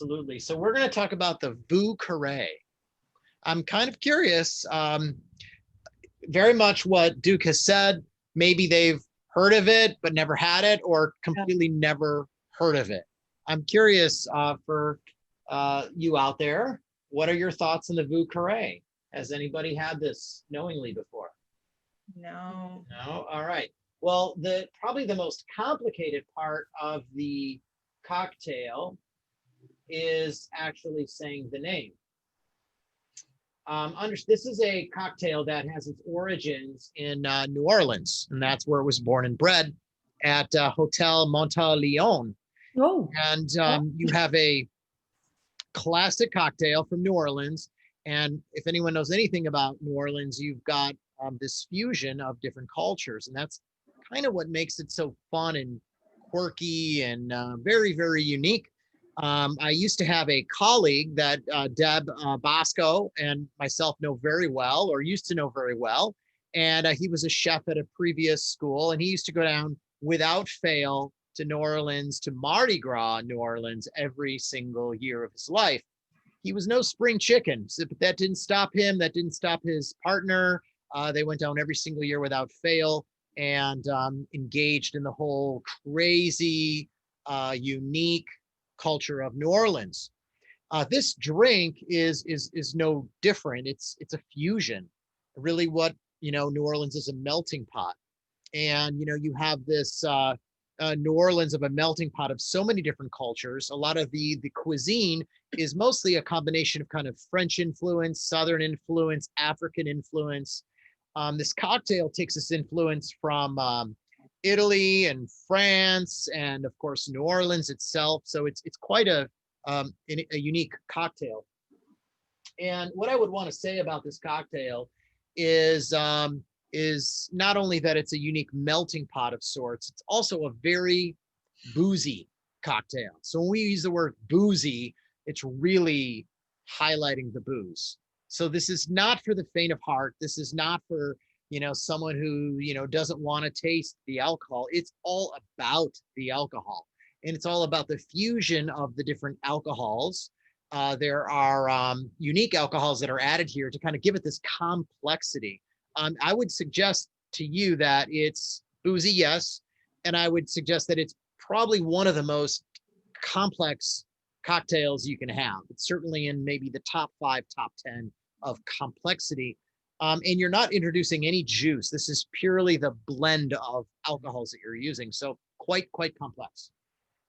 Absolutely. So we're going to talk about the Vieux Carre. I'm kind of curious, very much what Duke has said. Maybe they've heard of it, but never had it, or Yeah. completely never heard of it. I'm curious for you out there, what are your thoughts on the Vieux Carre? Has anybody had this knowingly before? No. No? All right. Well, the probably the most complicated part of the cocktail is actually saying the name. This is a cocktail that has its origins in New Orleans, and that's where it was born and bred at Hotel Monteleone. Oh, And you have a classic cocktail from New Orleans. And if anyone knows anything about New Orleans, you've got this fusion of different cultures. And that's kind of what makes it so fun and quirky and very, very unique. I used to have a colleague that Deb Bosco and myself know very well, or used to know very well. And he was a chef at a previous school, and he used to go down without fail to New Orleans, to Mardi Gras, New Orleans, every single year of his life. He was no spring chicken, but that didn't stop him. That didn't stop his partner. They went down every single year without fail and engaged in the whole crazy, unique culture of New Orleans. This drink is no different. It's a fusion. Really, what New Orleans is a melting pot, and you have this New Orleans of a melting pot of so many different cultures. A lot of the cuisine is mostly a combination of kind of French influence, Southern influence, African influence. This cocktail takes its influence from Italy and France, and of course New Orleans itself. So it's quite a unique cocktail. And what I would want to say about this cocktail is not only that it's a unique melting pot of sorts, it's also a very boozy cocktail. So when we use the word boozy, it's really highlighting the booze. So this is not for the faint of heart. This is not for someone who doesn't want to taste the alcohol. It's all about the alcohol, and it's all about the fusion of the different alcohols. There are unique alcohols that are added here to kind of give it this complexity. I would suggest to you that it's boozy, yes, and I would suggest that it's probably one of the most complex cocktails you can have. It's certainly in maybe the top 5, top 10 of complexity. And you're not introducing any juice. This is purely the blend of alcohols that you're using. So quite complex.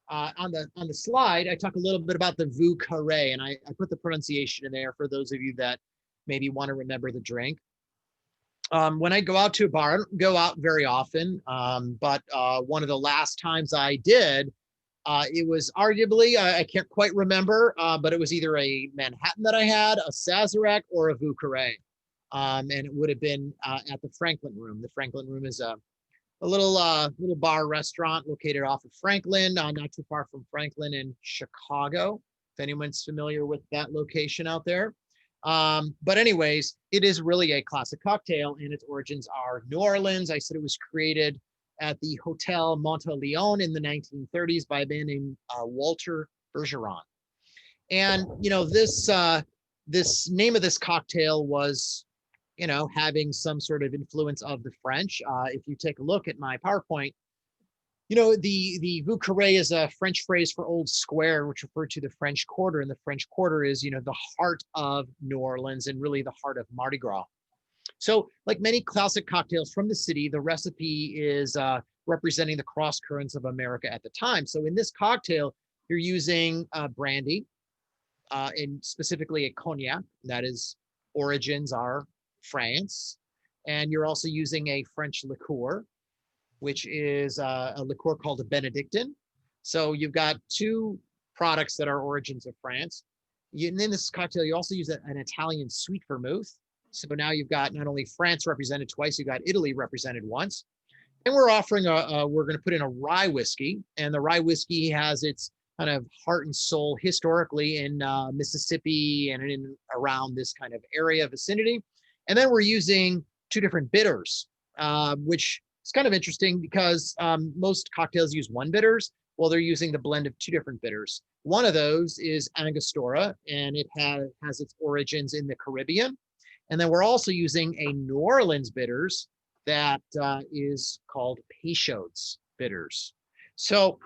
On the slide, I talk a little bit about the Vieux Carre, and I put the pronunciation in there for those of you that maybe want to remember the drink. When I go out to a bar, I don't go out very often, but one of the last times I did, it was arguably, I can't quite remember, but it was either a Manhattan that I had, a Sazerac, or a Vieux Carre. And it would have been at the Franklin Room. The Franklin Room is a little bar restaurant located off of Franklin, not too far from Franklin in Chicago, if anyone's familiar with that location out there. But anyways, it is really a classic cocktail, and its origins are New Orleans. I said it was created at the Hotel Monteleone in the 1930s by a man named Walter Bergeron. And this name of this cocktail was having some sort of influence of the French. If you take a look at my PowerPoint, the Vieux Carre is a French phrase for old square, which referred to the French Quarter. And the French Quarter is, the heart of New Orleans and really the heart of Mardi Gras. So like many classic cocktails from the city, the recipe is representing the cross currents of America at the time. So in this cocktail, you're using brandy, and specifically a cognac. That is, origins are France. And you're also using a French liqueur, which is a liqueur called a Benedictine. So you've got two products that are origins of France. And in this cocktail, you also use an Italian sweet vermouth. So now you've got not only France represented twice, you've got Italy represented once. And we're offering we're going to put in a rye whiskey. And the rye whiskey has its kind of heart and soul historically in Mississippi and in around this kind of area vicinity. And then we're using two different bitters, which is kind of interesting because most cocktails use one bitters. Well, they're using the blend of two different bitters. One of those is Angostura, and it has its origins in the Caribbean. And then we're also using a New Orleans bitters that is called Peychaud's bitters. So,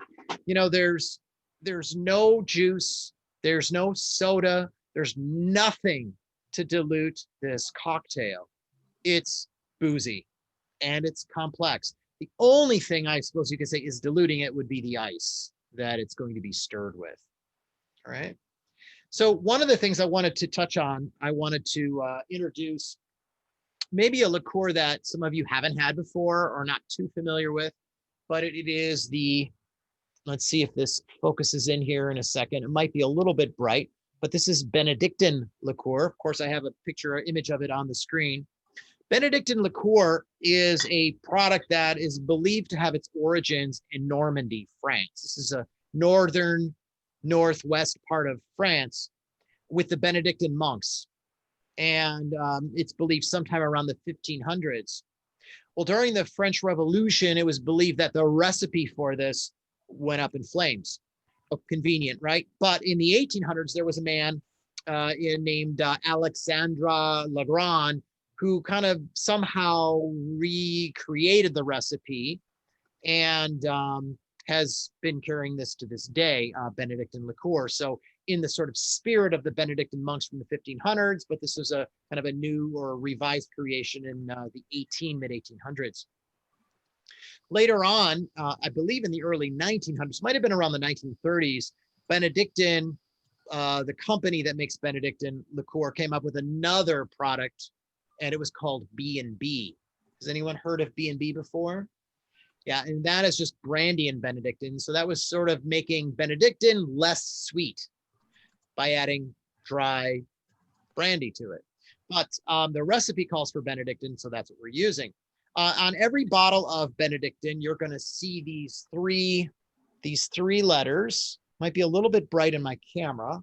there's no juice, there's no soda, there's nothing to dilute this cocktail. It's boozy and it's complex. The only thing I suppose you could say is diluting it would be the ice that it's going to be stirred with. All right. So one of the things I wanted to touch on, I wanted to introduce maybe a liqueur that some of you haven't had before or not too familiar with, but it is let's see if this focuses in here in a second. It might be a little bit bright, but this is Benedictine liqueur. Of course, I have a picture, image of it on the screen. Benedictine liqueur is a product that is believed to have its origins in Normandy, France. This is a northern, northwest part of France with the Benedictine monks. And it's believed sometime around the 1500s. Well, during the French Revolution, it was believed that the recipe for this went up in flames. Oh, convenient, right? But in the 1800s, there was a man named Alexandre Legrand who kind of somehow recreated the recipe and has been carrying this to this day, Benedictine liqueur. So in the sort of spirit of the Benedictine monks from the 1500s, but this is a kind of a new or revised creation in the mid 1800s. Later on, I believe in the early 1900s, might have been around the 1930s, Benedictine, the company that makes Benedictine liqueur, came up with another product, and it was called B&B. Has anyone heard of B&B before? Yeah, and that is just brandy and Benedictine. So that was sort of making Benedictine less sweet by adding dry brandy to it. But the recipe calls for Benedictine, so that's what we're using. On every bottle of Benedictine, you're going to see these three letters. Might be a little bit bright in my camera.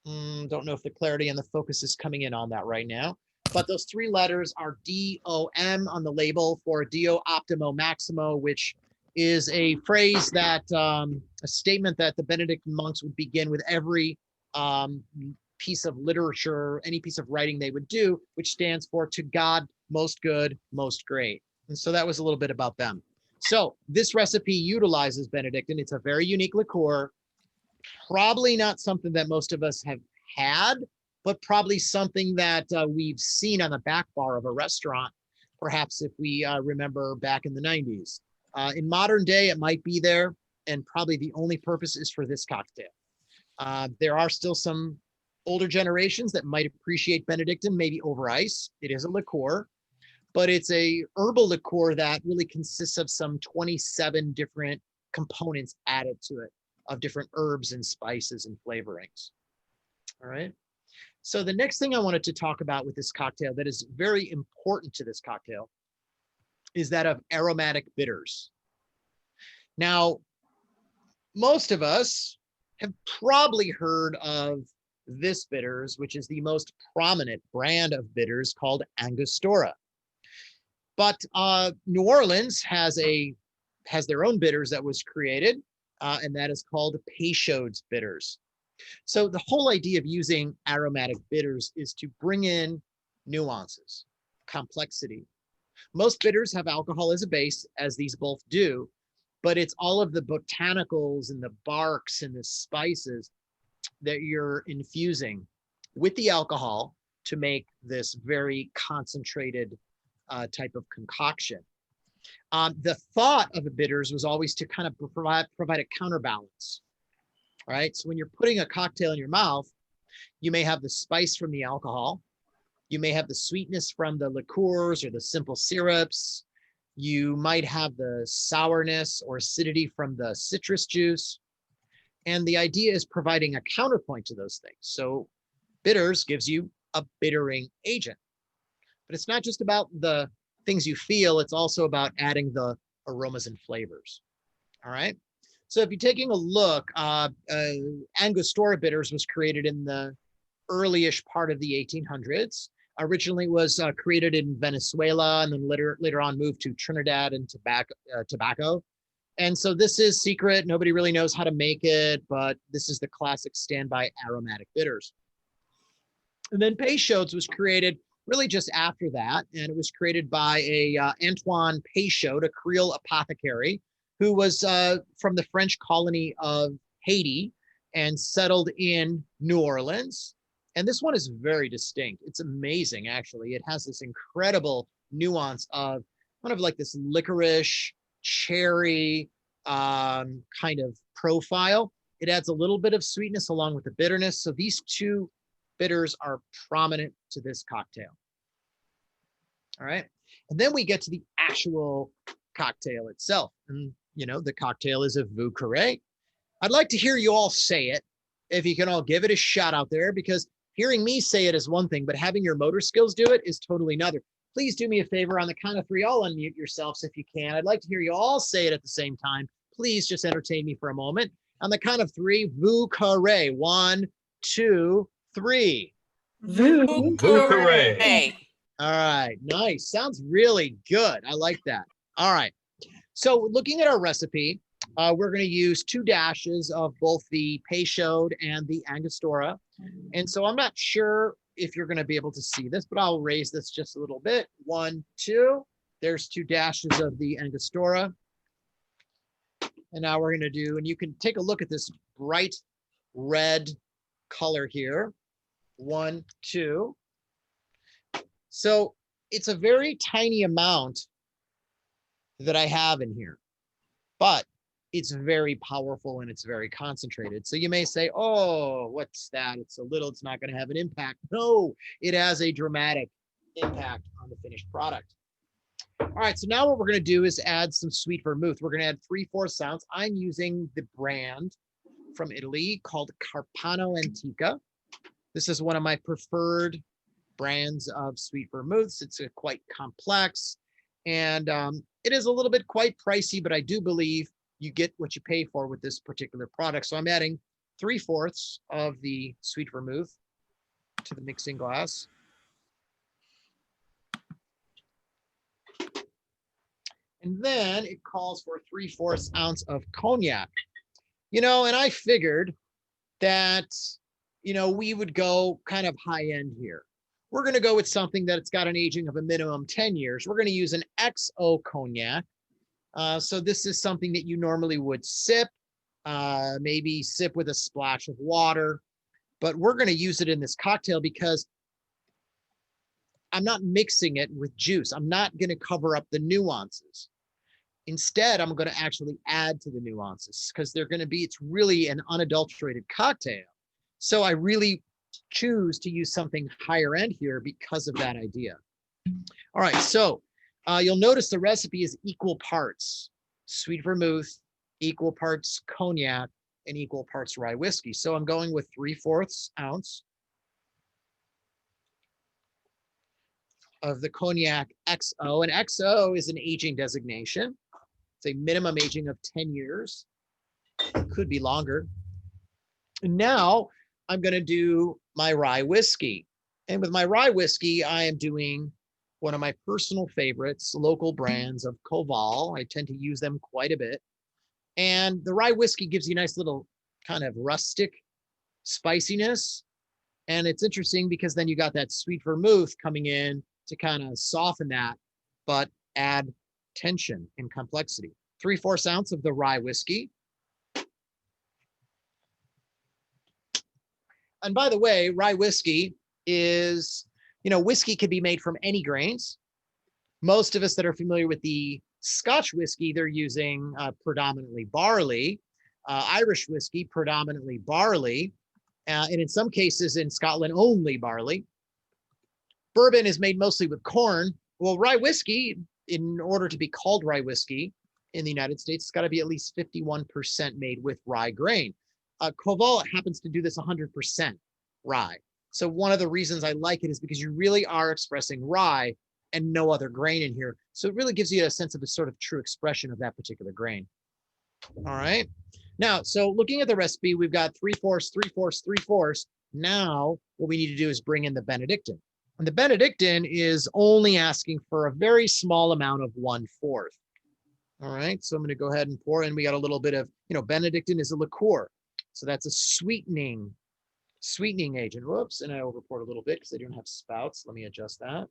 Don't know if the clarity and the focus is coming in on that right now. But those three letters are DOM on the label for Dio Optimo Maximo, which is a phrase that, a statement that the Benedictine monks would begin with every piece of literature, any piece of writing they would do, which stands for to God, most good, most great. And so that was a little bit about them. So this recipe utilizes Benedictine. It's a very unique liqueur, probably not something that most of us have had, but probably something that we've seen on the back bar of a restaurant, perhaps if we remember back in the 90s. In modern day, it might be there, and probably the only purpose is for this cocktail. There are still some older generations that might appreciate Benedictine, maybe over ice. It is a liqueur, but it's a herbal liqueur that really consists of some 27 different components added to it of different herbs and spices and flavorings. All right. So the next thing I wanted to talk about with this cocktail that is very important to this cocktail is that of aromatic bitters. Now, most of us have probably heard of this bitters, which is the most prominent brand of bitters called Angostura. But New Orleans has their own bitters that was created, and that is called Peychaud's bitters. So the whole idea of using aromatic bitters is to bring in nuances, complexity. Most bitters have alcohol as a base, as these both do, but it's all of the botanicals and the barks and the spices that you're infusing with the alcohol to make this very concentrated type of concoction. The thought of the bitters was always to kind of provide a counterbalance. Right? So when you're putting a cocktail in your mouth, you may have the spice from the alcohol. You may have the sweetness from the liqueurs or the simple syrups. You might have the sourness or acidity from the citrus juice. And the idea is providing a counterpoint to those things. So bitters gives you a bittering agent. But it's not just about the things you feel, it's also about adding the aromas and flavors. All right. So if you're taking a look, Angostura bitters was created in the early-ish part of the 1800s. Originally was created in Venezuela and then later on moved to Trinidad and Tobago. And so this is secret. Nobody really knows how to make it, but this is the classic standby aromatic bitters. And then Peychaud's was created really just after that. And it was created by Antoine Peychaud, a Creole apothecary, who was from the French colony of Haiti and settled in New Orleans. And this one is very distinct. It's amazing, actually. It has this incredible nuance of kind of like this licorice, cherry kind of profile. It adds a little bit of sweetness along with the bitterness. So these two bitters are prominent to this cocktail. All right. And then we get to the actual cocktail itself. And, you know, the cocktail is a Vieux Carre. I'd like to hear you all say it, if you can all give it a shot out there, because hearing me say it is one thing, but having your motor skills do it is totally another. Please do me a favor on the count of three, all unmute yourselves if you can. I'd like to hear you all say it at the same time. Please just entertain me for a moment. On the count of three, Vieux Carre. 1, 2, 3. Vieux Carre. All right, nice. Sounds really good. I like that. All right. So looking at our recipe, we're going to use 2 dashes of both the Peychaud and the Angostura. And so I'm not sure if you're going to be able to see this, but I'll raise this just a little bit. 1, 2. There's 2 dashes of the Angostura. And now we're going to do, and you can take a look at this bright red color here. 1, 2. So it's a very tiny amount that I have in here, but it's very powerful and it's very concentrated. So you may say, oh, what's that? It's a little, it's not going to have an impact. No, it has a dramatic impact on the finished product. All right, so now what we're going to do is add some sweet vermouth. We're going to add 3/4 ounce. I'm using the brand from Italy called Carpano Antica. This is one of my preferred brands of sweet vermouths. It's quite complex, and it is a little bit quite pricey, but I do believe you get what you pay for with this particular product. So I'm adding 3/4 of the sweet vermouth to the mixing glass. And then it calls for 3/4 ounce of cognac. You know, and I figured that, you know, we would go kind of high end here. We're going to go with something that's got an aging of a minimum 10 years. We're going to use an XO cognac. So this is something that you normally would sip, maybe sip with a splash of water, but we're going to use it in this cocktail because I'm not mixing it with juice. I'm not going to cover up the nuances. Instead, I'm going to actually add to the nuances because they're going to be, it's really an unadulterated cocktail. So I really choose to use something higher end here because of that idea. All right, so you'll notice the recipe is equal parts sweet vermouth, equal parts cognac, and equal parts rye whiskey. So I'm going with 3/4 ounce of the cognac XO, and XO is an aging designation. It's a minimum aging of 10 years. It could be longer. And now I'm going to do my rye whiskey. And with my rye whiskey, I am doing one of my personal favorites, local brands of Koval. I tend to use them quite a bit. And the rye whiskey gives you a nice little kind of rustic spiciness. And it's interesting because then you got that sweet vermouth coming in to kind of soften that, but add tension and complexity. 3/4 ounce of the rye whiskey. And by the way, rye whiskey is, you know, whiskey can be made from any grains. Most of us that are familiar with the Scotch whiskey, they're using predominantly barley. Irish whiskey, predominantly barley. And in some cases in Scotland, only barley. Bourbon is made mostly with corn. Well, rye whiskey, in order to be called rye whiskey in the United States, it's got to be at least 51% made with rye grain. Koval happens to do this 100% rye. So one of the reasons I like it is because you really are expressing rye and no other grain in here. So it really gives you a sense of a sort of true expression of that particular grain. All right. Now, so looking at the recipe, we've got 3/4, 3/4, 3/4. Now, what we need to do is bring in the Benedictine. And the Benedictine is only asking for a very small amount of 1/4. All right, so I'm going to go ahead and pour in. We got a little bit of, Benedictine is a liqueur. So that's a sweetening agent. Whoops, and I overpoured a little bit because I don't have spouts. Let me adjust that.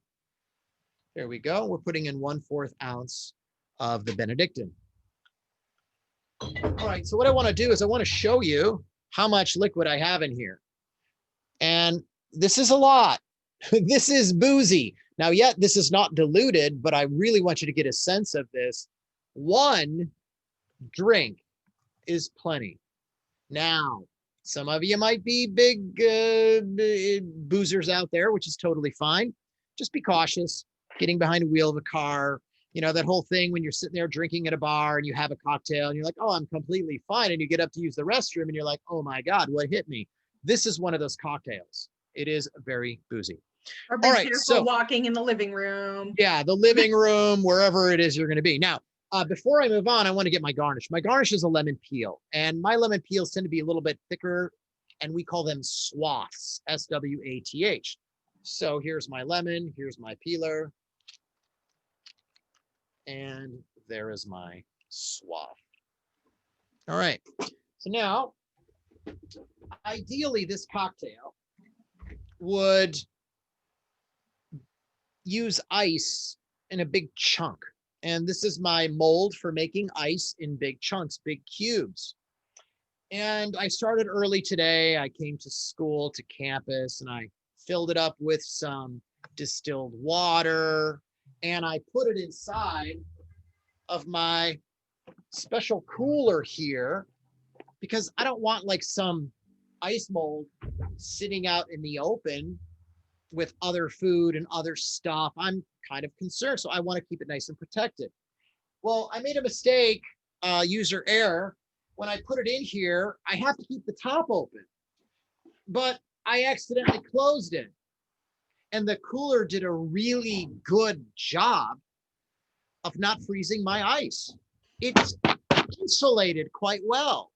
There we go. We're putting in 1/4 ounce of the Benedictine. All right, so what I want to do is I want to show you how much liquid I have in here. And this is a lot. This is boozy. Now, yet this is not diluted, but I really want you to get a sense of this. 1 drink is plenty. Now, some of you might be big boozers out there, which is totally fine. Just be cautious getting behind the wheel of a car. That whole thing when you're sitting there drinking at a bar and you have a cocktail and you're like, oh, I'm completely fine. And you get up to use the restroom and you're like, oh my God, what hit me? This is one of those cocktails. It is very boozy. Or be All right, careful so walking in the living room. yeah, the living room, wherever it is you're going to be. Now, before I move on, I want to get my garnish. My garnish is a lemon peel, and my lemon peels tend to be a little bit thicker, and we call them swaths, S-W-A-T-H. So here's my lemon, here's my peeler, and there is my swath. All right, so now, ideally, this cocktail would use ice in a big chunk. And this is my mold for making ice in big chunks, big cubes. And I started early today. I came to school, to campus, and I filled it up with some distilled water. And I put it inside of my special cooler here because I don't want like some ice mold sitting out in the open with other food and other stuff. I'm kind of concerned, so I want to keep it nice and protected. Well, I made a mistake, user error. When I put it in here, I have to keep the top open, but I accidentally closed it. And the cooler did a really good job of not freezing my ice. It's insulated quite well.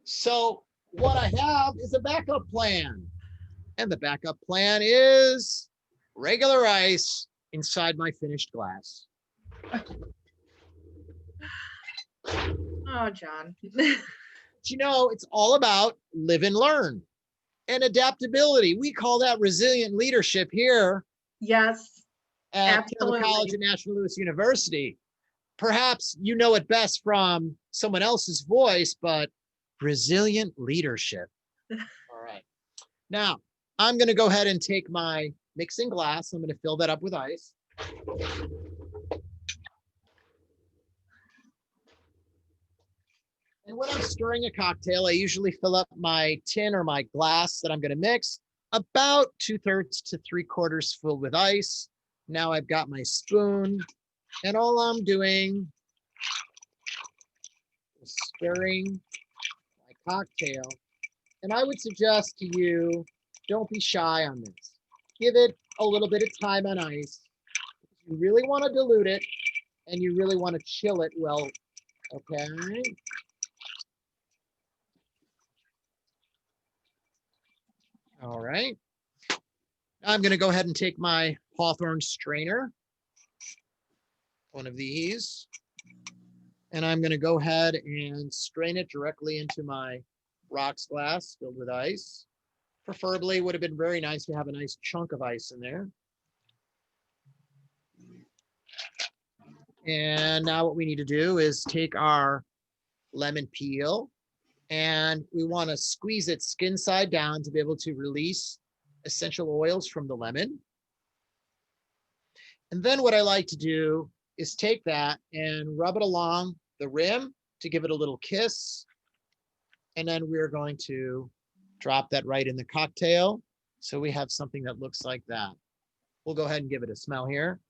So what I have is a backup plan. And the backup plan is regular ice inside my finished glass. Oh, John. It's all about live and learn and adaptability. We call that resilient leadership here Yes, at absolutely. Carroll College and National Louis University. Perhaps you know it best from someone else's voice, but resilient leadership. All right. Now, I'm going to go ahead and take my mixing glass. I'm going to fill that up with ice. And when I'm stirring a cocktail, I usually fill up my tin or my glass that I'm going to mix about 2/3 to 3/4 filled with ice. Now I've got my spoon, and all I'm doing is stirring my cocktail. And I would suggest to you, don't be shy on this. Give it a little bit of time on ice. You really want to dilute it, and you really want to chill it well, okay? All right. I'm going to go ahead and take my Hawthorne strainer, one of these, and I'm going to go ahead and strain it directly into my rocks glass filled with ice. Preferably would have been very nice to have a nice chunk of ice in there. And now what we need to do is take our lemon peel, and we want to squeeze it skin side down to be able to release essential oils from the lemon. And then what I like to do is take that and rub it along the rim to give it a little kiss. And then we're going to drop that right in the cocktail. So we have something that looks like that. We'll go ahead and give it a smell here.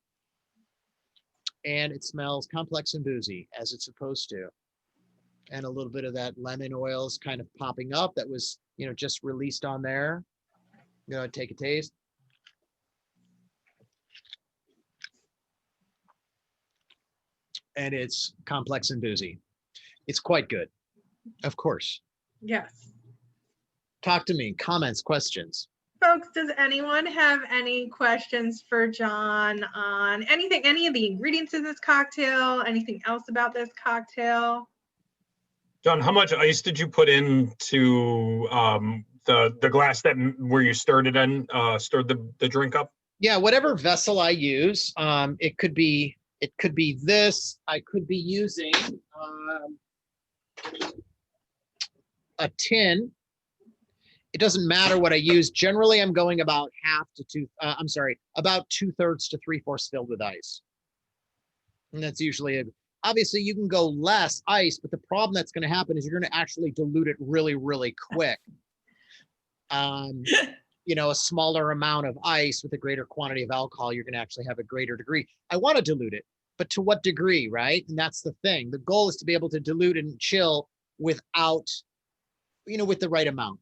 And it smells complex and boozy, as it's supposed to. And a little bit of that lemon oil is kind of popping up that was, just released on there. I'm going to take a taste. And it's complex and boozy. It's quite good, of course. Yes. Talk to me, comments, questions. folks, does anyone have any questions for John on anything, any of the ingredients of this cocktail, anything else about this cocktail? John, how much ice did you put into the glass where you stirred it in, stirred the drink up? Yeah, whatever vessel I use, it could be this. I could be using a tin. It doesn't matter what I use. Generally, I'm going about about 2/3 to 3/4 filled with ice. And that's usually obviously you can go less ice, but the problem that's going to happen is you're going to actually dilute it really, really quick. A smaller amount of ice with a greater quantity of alcohol, you're going to actually have a greater degree. I want to dilute it, but to what degree, right? And that's the thing. The goal is to be able to dilute and chill without, with the right amount.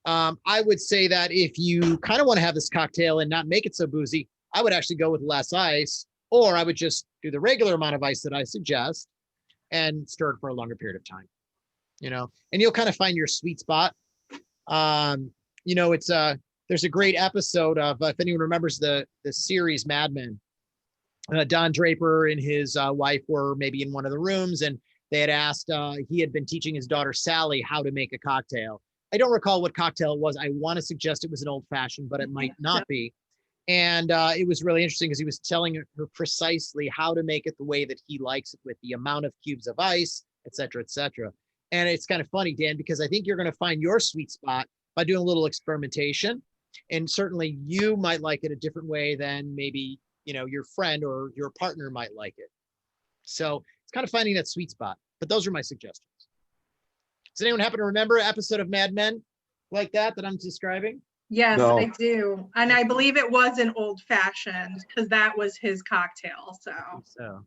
I would say that if you kind of want to have this cocktail and not make it so boozy, I would actually go with less ice, or I would just do the regular amount of ice that I suggest and stir it for a longer period of time, and you'll kind of find your sweet spot. There's a great episode of, if anyone remembers the series Mad Men, Don Draper and his wife were maybe in one of the rooms, and they had asked, he had been teaching his daughter Sally how to make a cocktail. I don't recall what cocktail it was. I want to suggest it was an old fashioned, but it might not be. And it was really interesting because he was telling her precisely how to make it the way that he likes it, with the amount of cubes of ice, et cetera, et cetera. And it's kind of funny, Dan, because I think you're going to find your sweet spot by doing a little experimentation. And certainly you might like it a different way than maybe, your friend or your partner might like it. So it's kind of finding that sweet spot. But those are my suggestions. Does anyone happen to remember an episode of Mad Men like that I'm describing? Yes, No. I do. And I believe it was an old fashioned because that was his cocktail. So.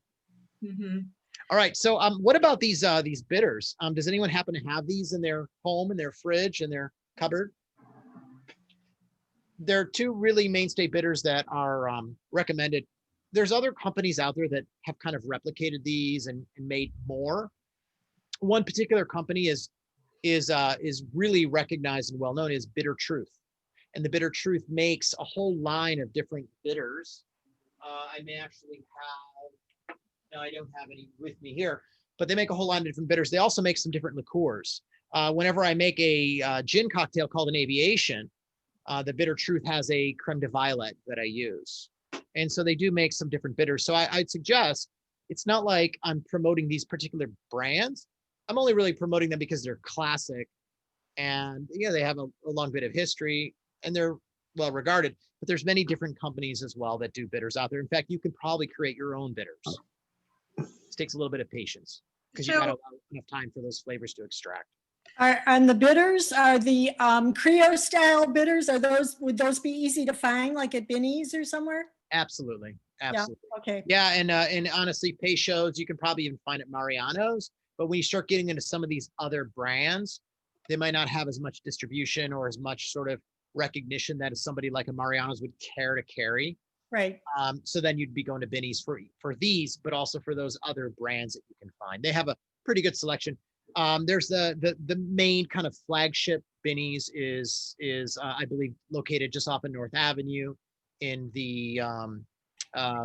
Mhm. All right. So what about these bitters? Does anyone happen to have these in their home, in their fridge, in their cupboard? There are two really mainstay bitters that are recommended. There's other companies out there that have kind of replicated these and made more. One particular company is really recognized and well known is Bitter Truth, and the Bitter Truth makes a whole line of different bitters. I may actually have, no, I don't have any with me here, but they make a whole line of different bitters. They also make some different liqueurs. Whenever I make a gin cocktail called an Aviation, the Bitter Truth has a creme de violet that I use. And so they do make some different bitters. So I'd suggest, it's not like I'm promoting these particular brands. I'm only really promoting them because they're classic and they have a long bit of history and they're well regarded, but there's many different companies as well that do bitters out there. In fact, you can probably create your own bitters. It takes a little bit of patience because you got to allow enough time for those flavors to extract. And the bitters are the Creole style bitters. Would those be easy to find, like at Binny's or somewhere? Absolutely. Yeah. Okay. Yeah, and honestly, Peychaud's you can probably even find at Mariano's. But when you start getting into some of these other brands, they might not have as much distribution or as much sort of recognition that somebody like a Mariano's would care to carry. Right. So then you'd be going to Binny's for these, but also for those other brands that you can find. They have a pretty good selection. There's the main kind of flagship Binny's is I believe located just off of North Avenue in the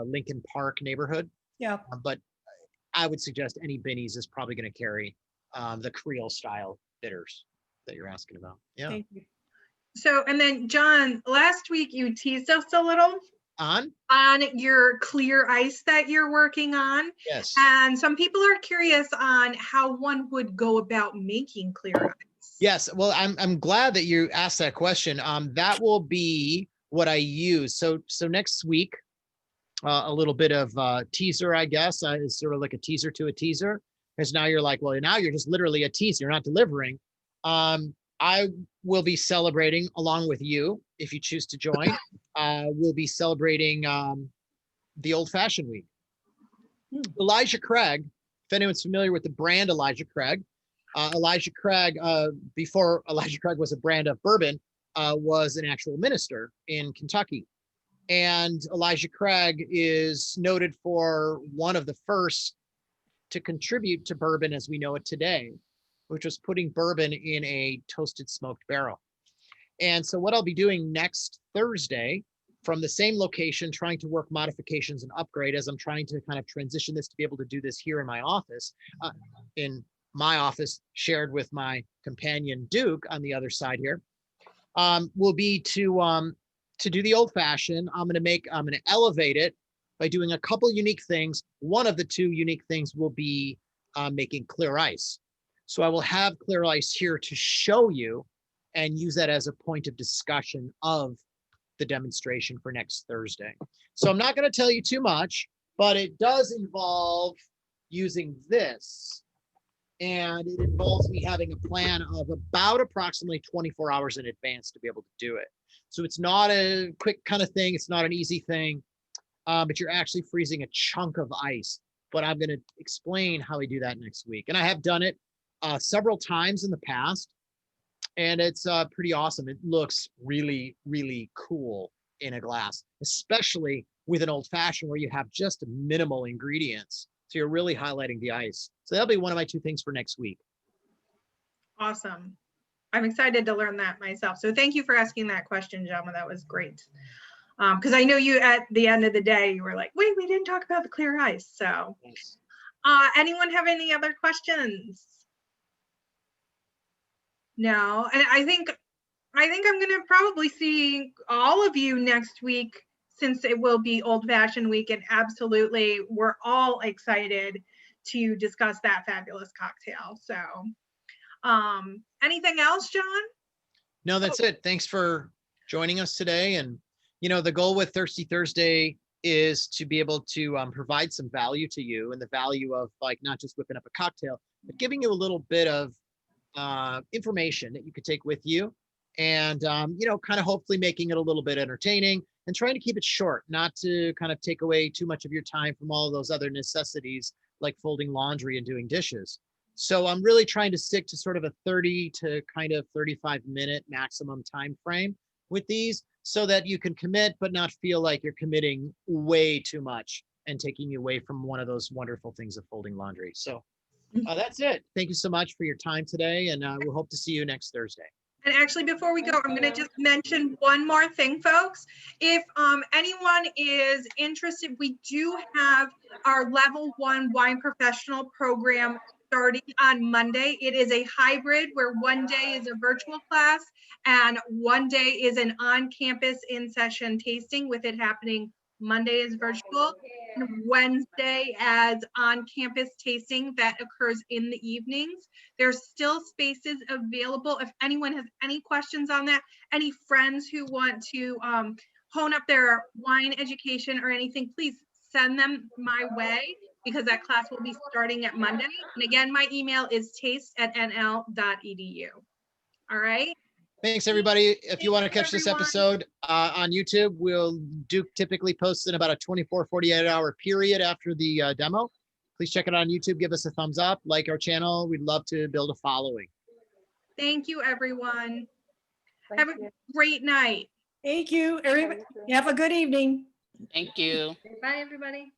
Lincoln Park neighborhood. Yeah. But I would suggest any Binny's is probably going to carry the Creole style bitters that you're asking about. Yeah. Thank you. So, and then John, last week you teased us a little On your clear ice that you're working on. Yes. And some people are curious on how one would go about making clear ice. Yes. Well, I'm glad that you asked that question. That will be what I use. So next week, a little bit of teaser, I guess, is sort of like a teaser to a teaser. Because now you're like, well, now you're just literally a teaser. You're not delivering. I will be celebrating along with you, if you choose to join. We'll be celebrating the Old Fashioned Week. Elijah Craig, if anyone's familiar with the brand Elijah Craig, before Elijah Craig was a brand of bourbon, was an actual minister in Kentucky. And Elijah Craig is noted for one of the first to contribute to bourbon as we know it today, which was putting bourbon in a toasted smoked barrel. And so what I'll be doing next Thursday from the same location, trying to work modifications and upgrade as I'm trying to kind of transition this to be able to do this here in my office, shared with my companion Duke on the other side here, will be to do the old fashioned. I'm going to elevate it by doing a couple unique things. One of the two unique things will be making clear ice. So I will have clear ice here to show you and use that as a point of discussion of the demonstration for next Thursday. So I'm not going to tell you too much, but it does involve using this. And it involves me having a plan of about approximately 24 hours in advance to be able to do it. So it's not a quick kind of thing. It's not an easy thing, but you're actually freezing a chunk of ice. But I'm going to explain how we do that next week. And I have done it several times in the past. And it's pretty awesome. It looks really, really cool in a glass, especially with an old fashioned where you have just minimal ingredients. So you're really highlighting the ice. So that'll be one of my two things for next week. Awesome. I'm excited to learn that myself. So thank you for asking that question, Gemma. That was great. Because I know you at the end of the day, you were like, wait, we didn't talk about the clear ice. So Yes. anyone have any other questions? No, and I think I'm gonna probably see all of you next week since it will be Old Fashioned Week, and absolutely, we're all excited to discuss that fabulous cocktail. So, anything else, John? No, that's it. Thanks for joining us today. And, you know, the goal with Thirsty Thursday is to be able to provide some value to you, and the value of like not just whipping up a cocktail, but giving you a little bit of information that you could take with you, and you know, kind of hopefully making it a little bit entertaining and trying to keep it short, not to kind of take away too much of your time from all of those other necessities like folding laundry and doing dishes. So I'm really trying to stick to sort of a 30 to kind of 35-minute maximum time frame with these, so that you can commit but not feel like you're committing way too much and taking you away from one of those wonderful things of folding laundry. So that's it. Thank you so much for your time today, and we'll hope to see you next Thursday. And actually, before we go, I'm going to just mention one more thing, folks. If anyone is interested, we do have our level 1 wine professional program starting on Monday. It is a hybrid where one day is a virtual class and one day is an on-campus in-session tasting, with it happening Monday is virtual, and Wednesday as on-campus tasting that occurs in the evenings. There's still spaces available. If anyone has any questions on that, any friends who want to hone up their wine education or anything, please send them my way, because that class will be starting at Monday. And again, my email is taste@nl.edu. All right. Thanks, everybody. If you want to Thank you, catch this everyone. episode on YouTube, Duke typically posts in about a 24, 48-hour period after the demo. Please check it out on YouTube. Give us a thumbs up, like our channel. We'd love to build a following. Thank you, everyone. Have a great night. Thank you. Everybody, have a good evening. Thank you. Bye, everybody.